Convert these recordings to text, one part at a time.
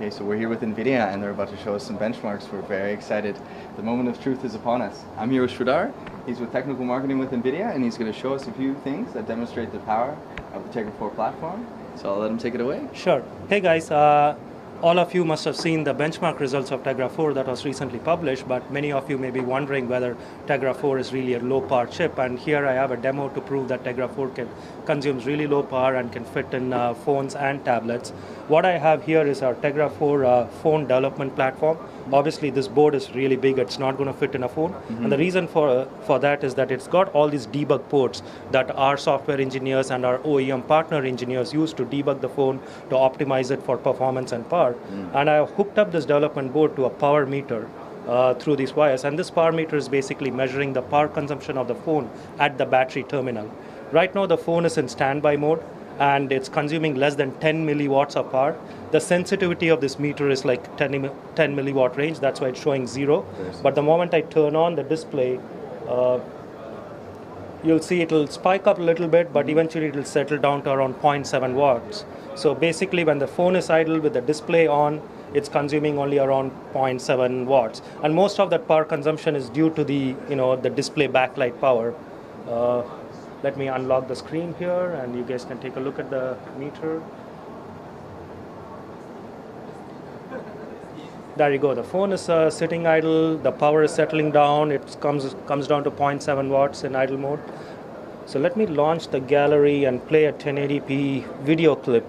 Okay, so we're here with NVIDIA and they're about to show us some benchmarks. We're very excited. The moment of truth is upon us. I'm here with Sridhar. He's with Technical Marketing with NVIDIA and he's going to show us a few things that demonstrate the power of the Tegra 4 platform. So I'll let him take it away. Sure. Hey guys, all of you must have seen the benchmark results of Tegra 4 that was recently published, but many of you may be wondering whether Tegra 4 is really a low power chip, and here I have a demo to prove that Tegra 4 consumes really low power and can fit in phones and tablets. What I have here is our Tegra 4 phone development platform. Obviously this board is really big, it's not going to fit in a phone, and the reason for that is that it's got all these debug ports that our software engineers and our OEM partner engineers use to debug the phone to optimize it for performance and power. And I hooked up this development board to a power meter through these wires, and this power meter is basically measuring the power consumption of the phone at the battery terminal. Right now the phone is in standby mode and it's consuming less than 10 milliwatts of power. The sensitivity of this meter is like 10 milliwatt range, that's why it's showing 0. But the moment I turn on the display, you'll see it'll spike up a little bit, but eventually it'll settle down to around 0.7 watts. So basically when the phone is idle with the display on, it's consuming only around 0.7 watts. And most of that power consumption is due to the, the display backlight power. Let me unlock the screen here and you guys can take a look at the meter. There you go, the phone is sitting idle, the power is settling down, it comes down to 0.7 watts in idle mode. So let me launch the gallery and play a 1080p video clip.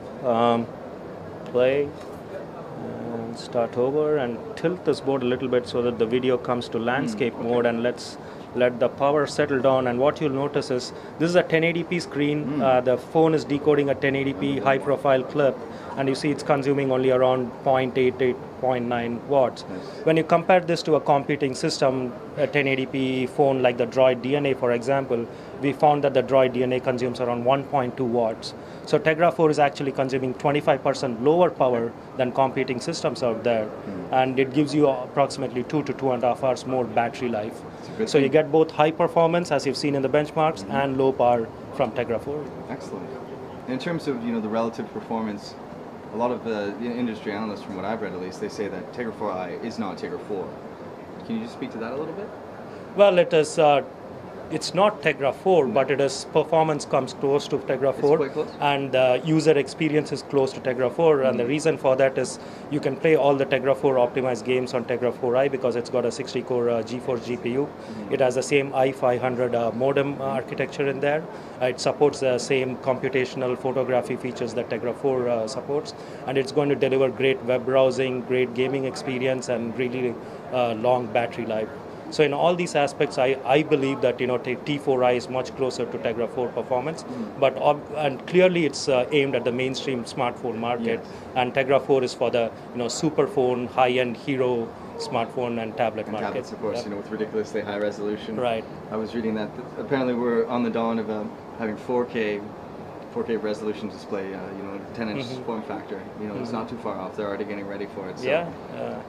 Play, and start over and tilt this board a little bit so that the video comes to landscape mode, and let's let the power settle down. And what you'll notice is this is a 1080p screen. The phone is decoding a 1080p high profile clip, and you see it's consuming only around 0.88, 0.9 watts. When you compare this to a competing system, a 1080p phone like the Droid DNA, for example, we found that the Droid DNA consumes around 1.2 watts. So Tegra 4 is actually consuming 25% lower power than competing systems out there, and it gives you approximately 2 to 2.5 hours more battery life. So you get both high performance, as you've seen in the benchmarks, and low power from Tegra 4. Excellent. In terms of the relative performance, a lot of the industry analysts, from what I've read at least, they say that Tegra 4i is not Tegra 4. Can you just speak to that a little bit? Well, it's not Tegra 4, but performance comes close to Tegra 4, quite close. And the user experience is close to Tegra 4. And the reason for that is you can play all the Tegra 4 optimized games on Tegra 4i because it's got a 60-core GeForce GPU. It has the same i500 modem architecture in there. It supports the same computational photography features that Tegra 4 supports, and it's going to deliver great web browsing, great gaming experience, and really long battery life. So in all these aspects, I believe that T4i is much closer to Tegra 4 performance, and clearly it's aimed at the mainstream smartphone market, and Tegra 4 is for the super phone, high-end hero smartphone and tablet market. Tablets, of course, with ridiculously high resolution. Right. I was reading that apparently we're on the dawn of having 4K resolution display, 10-inch form factor. It's not too far off. They're already getting ready for it. So.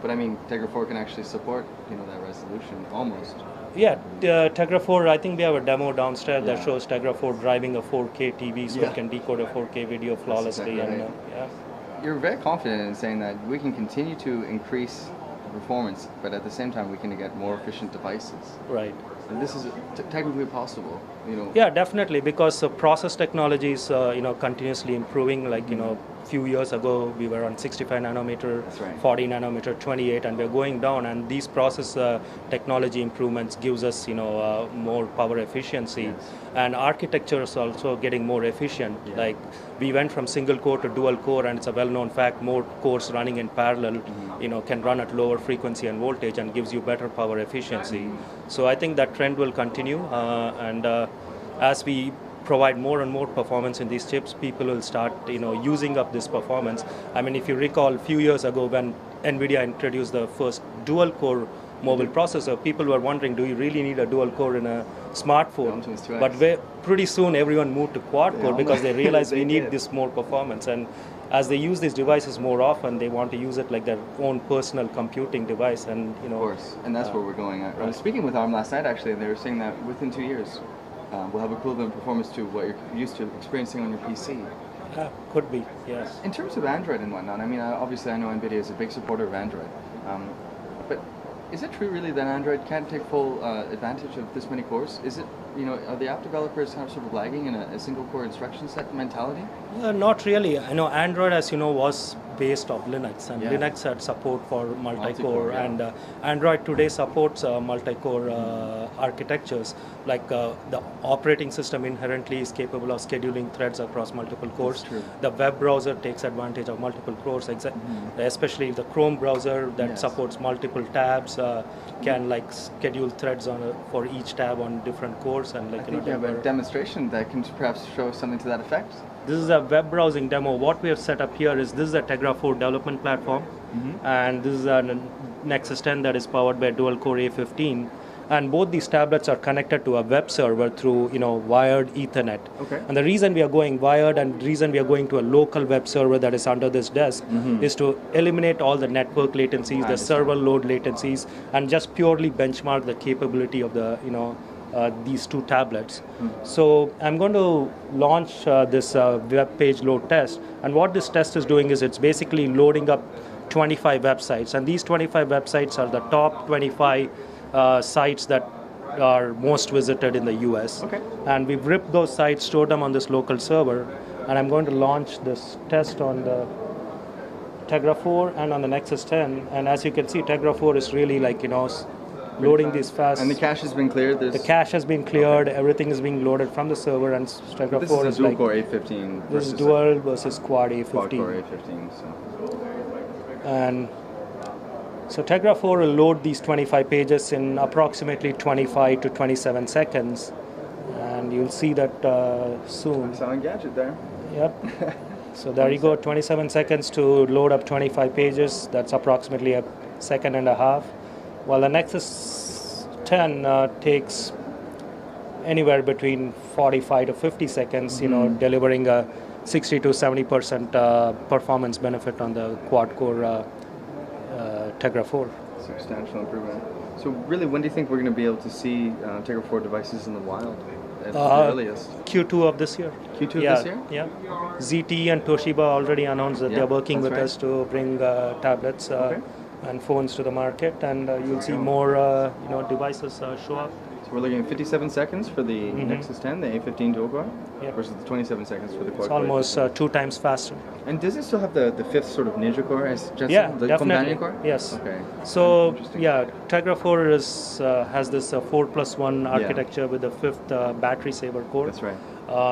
But I mean, Tegra 4 can actually support, that resolution almost. Yeah, Tegra 4, I think we have a demo downstairs that shows Tegra 4 driving a 4K TV, so it can decode a 4K video flawlessly. That's exactly right. You're very confident in saying that we can continue to increase performance, but at the same time we can get more efficient devices. Right. And this is technically possible, Yeah, definitely, because process technology is, continuously improving. Like, few years ago, we were on 65 nanometer, 40 nanometer, 28, and we're going down. And these process technology improvements gives us, more power efficiency. And architecture is also getting more efficient. Like, we went from single core to dual core, and it's a well-known fact, more cores running in parallel, can run at lower frequency and voltage and gives you better power efficiency. So I think that trend will continue, and as we provide more and more performance in these chips, people will start using up this performance. I mean, if you recall a few years ago when NVIDIA introduced the first dual core mobile processor, people were wondering, do you really need a dual core in a smartphone? But pretty soon everyone moved to quad core because they realized we need this more performance. And as they use these devices more often, they want to use it like their own personal computing device. And of course, and that's where we're going at. I was speaking with ARM last night actually, and they were saying that within 2 years we'll have equivalent performance to what you're used to experiencing on your PC. Could be, yes. In terms of Android and whatnot, I mean, obviously I know NVIDIA is a big supporter of Android, but is it true really that Android can't take full advantage of this many cores? Is it, are the app developers kind of sort of lagging in a single core instruction set mentality? Not really. I know Android, as you know, was based off Linux, and Linux had support for multi-core, and Android today supports multi-core architectures. Like the operating system inherently is capable of scheduling threads across multiple cores. The web browser takes advantage of multiple cores, especially the Chrome browser that supports multiple tabs can like schedule threads for each tab on different cores. And like, I think you have a demonstration that can perhaps show something to that effect. This is a web browsing demo. What we have set up here is this is a Tegra 4 development platform, and this is a Nexus 10 that is powered by dual-core A15. And both these tablets are connected to a web server through wired Ethernet. Okay. And the reason we are going wired and the reason we are going to a local web server that is under this desk is to eliminate all the network latencies, the server load latencies, and just purely benchmark the capability of the these two tablets. So I'm going to launch this web page load test, and what this test is doing is it's basically loading up 25 websites, and these 25 websites are the top 25 sites that are most visited in the US. Okay. And we've ripped those sites, stored them on this local server, and I'm going to launch this test on the Tegra 4 and on the Nexus 10. And as you can see, Tegra 4 is really like, loading these fast. And the cache has been cleared? The cache has been cleared, everything is being loaded from the server, and Tegra 4 is dual core A15 this is dual versus quad A15. Quad core A15, so. And so Tegra 4 will load these 25 pages in approximately 25 to 27 seconds, and you'll see that soon. I saw a gadget there. Yep. So there you go, 27 seconds to load up 25 pages. That's approximately a second and a half. While the Nexus 10 takes anywhere between 45 to 50 seconds, delivering a 60 to 70% performance benefit on the quad-core Tegra 4. Substantial improvement. So really, when do you think we're going to be able to see Tegra 4 devices in the wild at the earliest? Q2 of this year. Q2 of this year? Yeah. ZTE and Toshiba already announced that they're working with us to bring tablets and phones to the market, and you'll see more devices show up. So we're looking at 57 seconds for the Nexus 10, the A15 dual core, versus the 27 seconds for the quad core. It's almost 2 times faster. And does it still have the fifth sort of Ninja core as Jetson? The definitely. companion core? Yes. Okay. So Tegra 4 has this 4+1 architecture with the 5th battery saver core. That's right.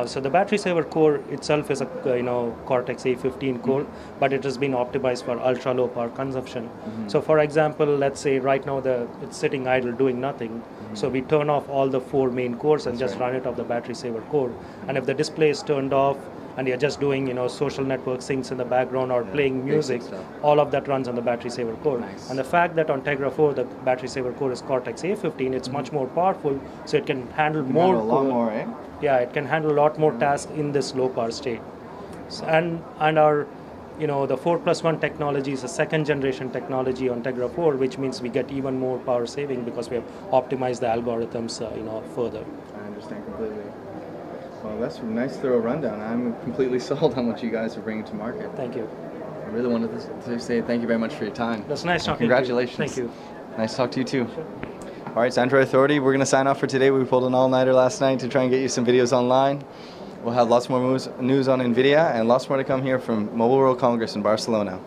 So the battery saver core itself is a Cortex A15 core, but it has been optimized for ultra low power consumption. So for example, let's say right now it's sitting idle doing nothing. So we turn off all the 4 main cores and just run it off the battery saver core. And if the display is turned off and you're just doing social network syncs in the background or playing music, all of that runs on the battery saver core. Nice. And the fact that on Tegra 4 the battery saver core is Cortex A15, it's much more powerful, so it can handle more. A lot more, eh? Yeah, it can handle a lot more tasks in this low power state. So, and our the 4+1 technology is a 2nd generation technology on Tegra 4, which means we get even more power saving because we have optimized the algorithms further. I understand completely. Well, that's a nice thorough rundown. I'm completely sold on what you guys are bringing to market. Thank you. I really wanted to say thank you very much for your time. That's nice talking Congratulations. to you. Thank you. Nice to talk to you too. Sure. All right, it's Android Authority. We're going to sign off for today. We pulled an all-nighter last night to try and get you some videos online. We'll have lots more news on NVIDIA and lots more to come here from Mobile World Congress in Barcelona.